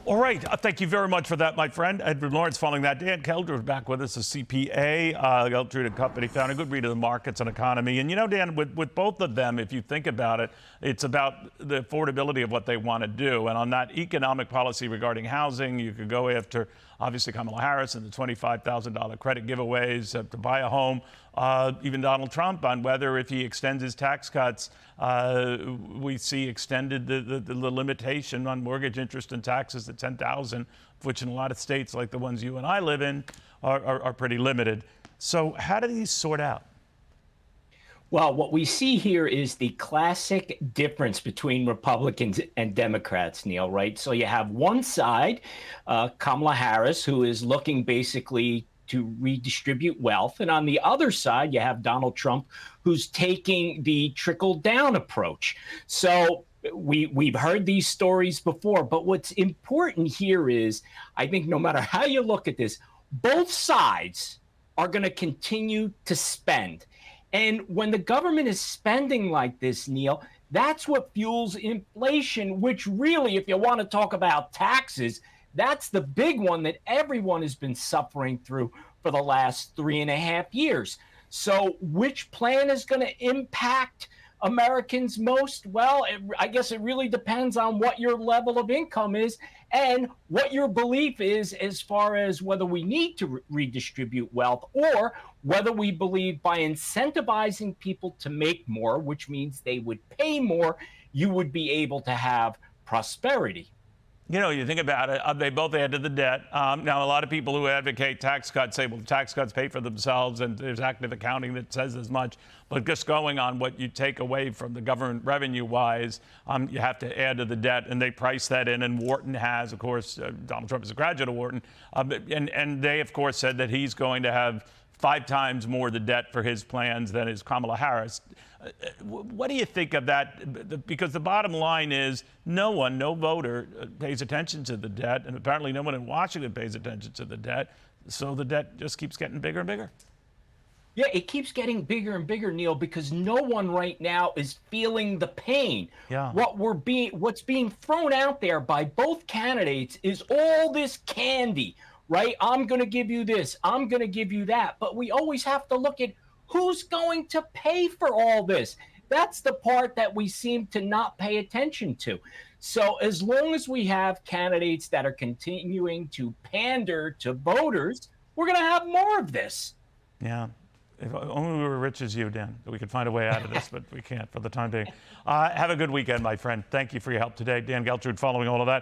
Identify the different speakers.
Speaker 1: All right. Thank you very much for that, my friend. Edward Lawrence following that. Dan Geltrude back with us, a CPA, Geltrude and Company founder, good read of the markets and economy. And, you know, Dan, with both of them, if you think about it, it's about the affordability of what they want to do. And on that economic policy regarding housing, you could go after, obviously, Kamala Harris and the $25,000 credit giveaways to buy a home. Even Donald Trump on whether if he extends his tax cuts, we see extended the limitation on mortgage interest and taxes to 10,000, which in a lot of states like the ones you and I live in are pretty limited. So how do these sort out?
Speaker 2: Well, what we see here is the classic difference between Republicans and Democrats, Neil, right? So you have one side, Kamala Harris, who is looking basically to redistribute wealth. And on the other side, you have Donald Trump, who's taking the trickle-down approach. So we've heard these stories before, but what's important here is, I think no matter how you look at this, both sides are going to continue to spend. And when the government is spending like this, Neil, that's what fuels inflation, which really, if you want to talk about taxes, that's the big one that everyone has been suffering through for the last 3.5 years. So which plan is going to impact Americans most? Well, I guess it really depends on what your level of income is and what your belief is as far as whether we need to redistribute wealth or whether we believe by incentivizing people to make more, which means they would pay more, you would be able to have prosperity.
Speaker 1: You know, you think about it, they both add to the debt. Now, a lot of people who advocate tax cuts say, well, tax cuts pay for themselves, and there's active accounting that says as much. But just going on what you take away from the government revenue-wise, you have to add to the debt, and they price that in. And Wharton has, of course, Donald Trump is a graduate of Wharton, and they, of course, said that he's going to have 5 times more the debt for his plans than is Kamala Harris. What do you think of that? Because the bottom line is no voter pays attention to the debt, and apparently no one in Washington pays attention to the debt. So the debt just keeps getting bigger and bigger.
Speaker 2: Yeah, it keeps getting bigger and bigger, Neil, because no one right now is feeling the pain.
Speaker 1: Yeah.
Speaker 2: What's being thrown out there by both candidates is all this candy, right? I'm going to give you this, I'm going to give you that. But we always have to look at who's going to pay for all this. That's the part that we seem to not pay attention to. So as long as we have candidates that are continuing to pander to voters, we're going to have more of this.
Speaker 1: Yeah. If only we were rich as you, Dan, we could find a way out of this, but we can't for the time being. Have a good weekend, my friend. Thank you for your help today. Dan Geltrude following all of that.